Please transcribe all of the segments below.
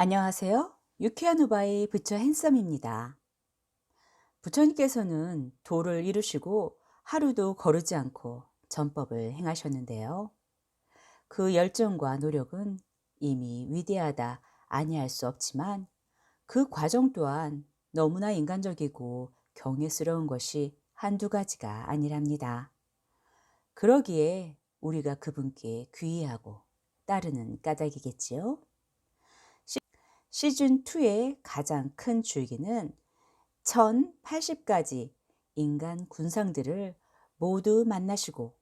안녕하세요. 유쾌한 후바의 부처 핸섬입니다. 부처님께서는 도를 이루시고 하루도 거르지 않고 전법을 행하셨는데요. 그 열정과 노력은 이미 위대하다 아니할 수 없지만 그 과정 또한 너무나 인간적이고 경외스러운 것이 한두 가지가 아니랍니다. 그러기에 우리가 그분께 귀의하고 따르는 까닭이겠지요. 시즌2의 가장 큰 줄기는 1080가지 인간 군상들을 모두 만나시고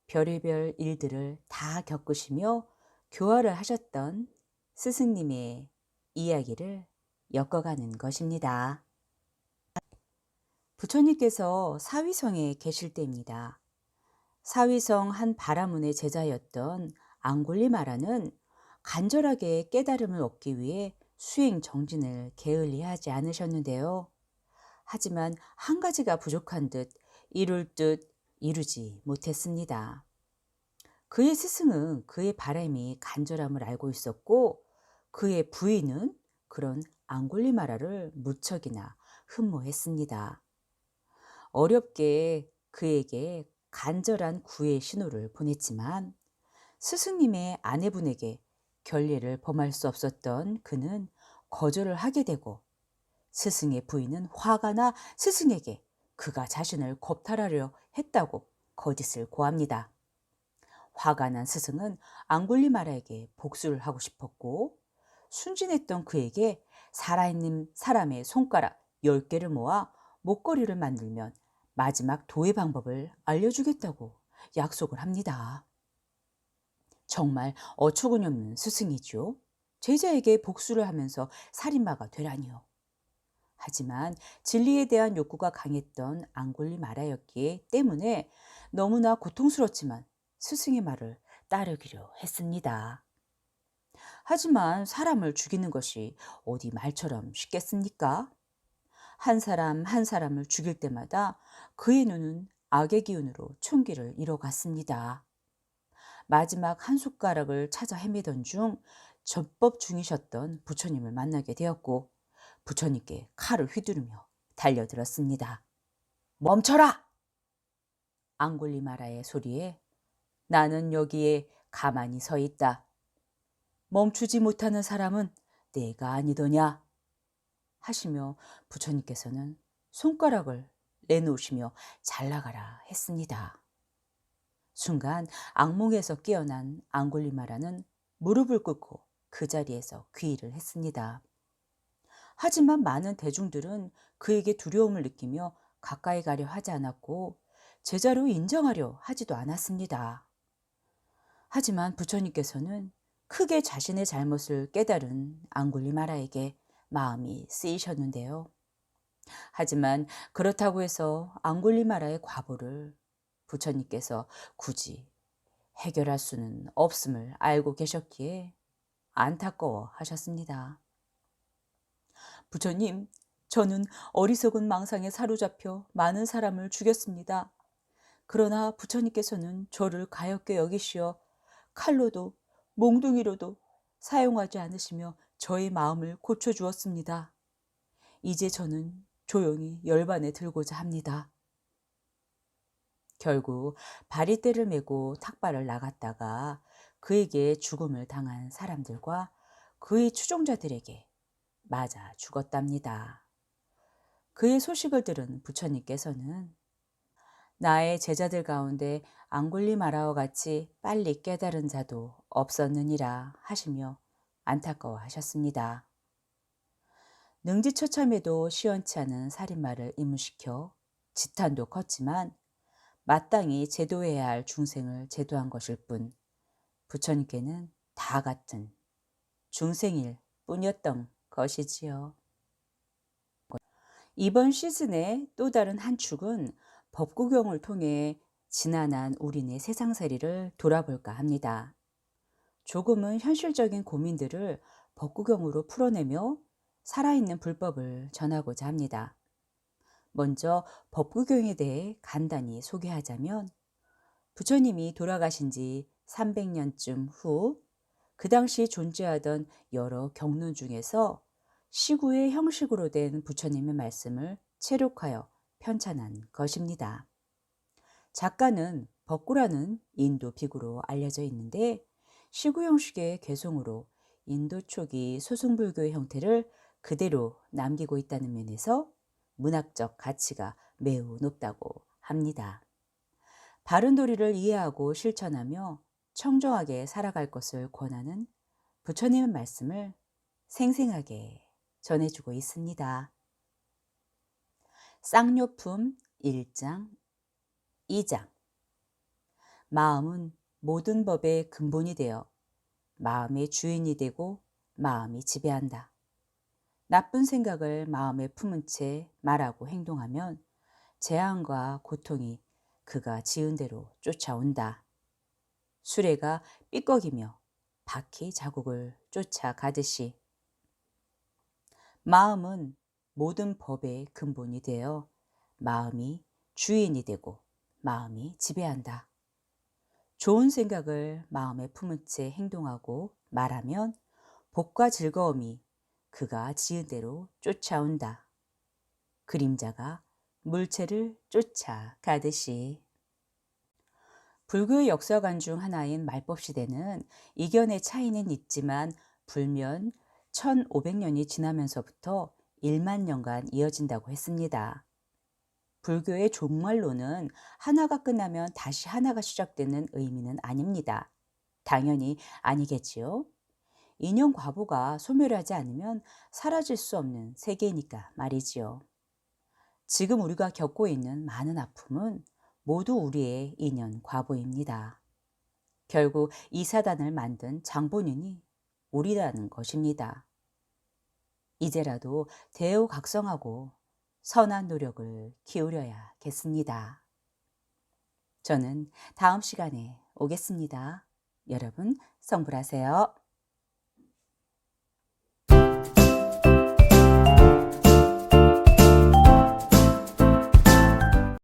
별의별 일들을 다 겪으시며 교화를 하셨던 스승님의 이야기를 엮어가는 것입니다. 부처님께서 사위성에 계실 때입니다. 사위성 한 바라문의 제자였던 앙골리마라는 간절하게 깨달음을 얻기 위해 수행 정진을 게을리하지 않으셨는데요. 하지만 한 가지가 부족한 듯 이룰 듯 이루지 못했습니다. 그의 스승은 그의 바람이 간절함을 알고 있었고 그의 부인은 그런 앙골리마라를 무척이나 흠모했습니다. 어렵게 그에게 간절한 구의 신호를 보냈지만 스승님의 아내분에게 결례를 범할 수 없었던 그는 거절을 하게 되고 스승의 부인은 화가 나 스승에게 그가 자신을 겁탈하려 했다고 거짓을 고합니다. 화가 난 스승은 앙굴리마라에게 복수를 하고 싶었고 순진했던 그에게 살아있는 사람의 손가락 10개를 모아 목걸이를 만들면 마지막 도의 방법을 알려주겠다고 약속을 합니다. 정말 어처구니 없는 스승이죠. 제자에게 복수를 하면서 살인마가 되라니요. 하지만 진리에 대한 욕구가 강했던 앙골리마라였기 때문에 너무나 고통스럽지만 스승의 말을 따르기로 했습니다. 하지만 사람을 죽이는 것이 어디 말처럼 쉽겠습니까? 한 사람 한 사람을 죽일 때마다 그의 눈은 악의 기운으로 총기를 잃어갔습니다. 마지막 한 숟가락을 찾아 헤매던 중 전법 중이셨던 부처님을 만나게 되었고 부처님께 칼을 휘두르며 달려들었습니다. 멈춰라! 앙골리마라의 소리에 나는 여기에 가만히 서 있다. 멈추지 못하는 사람은 내가 아니더냐? 하시며 부처님께서는 손가락을 내놓으시며 잘 나가라 했습니다. 순간 악몽에서 깨어난 앙골리마라는 무릎을 꿇고 그 자리에서 귀의를 했습니다. 하지만 많은 대중들은 그에게 두려움을 느끼며 가까이 가려 하지 않았고 제자로 인정하려 하지도 않았습니다. 하지만 부처님께서는 크게 자신의 잘못을 깨달은 앙굴리마라에게 마음이 쓰이셨는데요. 하지만 그렇다고 해서 앙굴리마라의 과보를 부처님께서 굳이 해결할 수는 없음을 알고 계셨기에 안타까워 하셨습니다. 부처님, 저는 어리석은 망상에 사로잡혀 많은 사람을 죽였습니다. 그러나 부처님께서는 저를 가엾게 여기시어 칼로도 몽둥이로도 사용하지 않으시며 저의 마음을 고쳐주었습니다. 이제 저는 조용히 열반에 들고자 합니다. 결국 바리떼를 메고 탁발을 나갔다가 그에게 죽음을 당한 사람들과 그의 추종자들에게 맞아 죽었답니다. 그의 소식을 들은 부처님께서는 나의 제자들 가운데 앙굴리마라와 같이 빨리 깨달은 자도 없었느니라 하시며 안타까워하셨습니다. 능지처참에도 시원치 않은 살인마를 입문시켜 지탄도 컸지만 마땅히 제도해야 할 중생을 제도한 것일 뿐 부처님께는 다 같은 중생일 뿐이었던 것이지요. 이번 시즌의 또 다른 한 축은 법구경을 통해 지난한 우리네 세상살이를 돌아볼까 합니다. 조금은 현실적인 고민들을 법구경으로 풀어내며 살아있는 불법을 전하고자 합니다. 먼저 법구경에 대해 간단히 소개하자면 부처님이 돌아가신 지 300년쯤 후 그 당시 존재하던 여러 경륜 중에서 시구의 형식으로 된 부처님의 말씀을 체록하여 편찬한 것입니다. 작가는 벅구라는 인도 비구로 알려져 있는데 시구 형식의 개송으로 인도 초기 소승불교의 형태를 그대로 남기고 있다는 면에서 문학적 가치가 매우 높다고 합니다. 바른 도리를 이해하고 실천하며 청정하게 살아갈 것을 권하는 부처님의 말씀을 생생하게 전해주고 있습니다. 쌍료품 1장, 2장. 마음은 모든 법의 근본이 되어 마음의 주인이 되고 마음이 지배한다. 나쁜 생각을 마음에 품은 채 말하고 행동하면 재앙과 고통이 그가 지은 대로 쫓아온다. 수레가 삐걱이며 바퀴 자국을 쫓아가듯이 마음은 모든 법의 근본이 되어 마음이 주인이 되고 마음이 지배한다. 좋은 생각을 마음에 품은 채 행동하고 말하면 복과 즐거움이 그가 지은 대로 쫓아온다. 그림자가 물체를 쫓아가듯이. 불교의 역사관 중 하나인 말법시대는 이견의 차이는 있지만 불면 1500년이 지나면서부터 1만 년간 이어진다고 했습니다. 불교의 종말론은 하나가 끝나면 다시 하나가 시작되는 의미는 아닙니다. 당연히 아니겠지요. 인연 과보가 소멸하지 않으면 사라질 수 없는 세계니까 말이지요. 지금 우리가 겪고 있는 많은 아픔은 모두 우리의 인연 과보입니다. 결국 이 사단을 만든 장본인이 우리라는 것입니다. 이제라도 대우각성하고 선한 노력을 기울여야겠습니다. 저는 다음 시간에 오겠습니다. 여러분 성불하세요.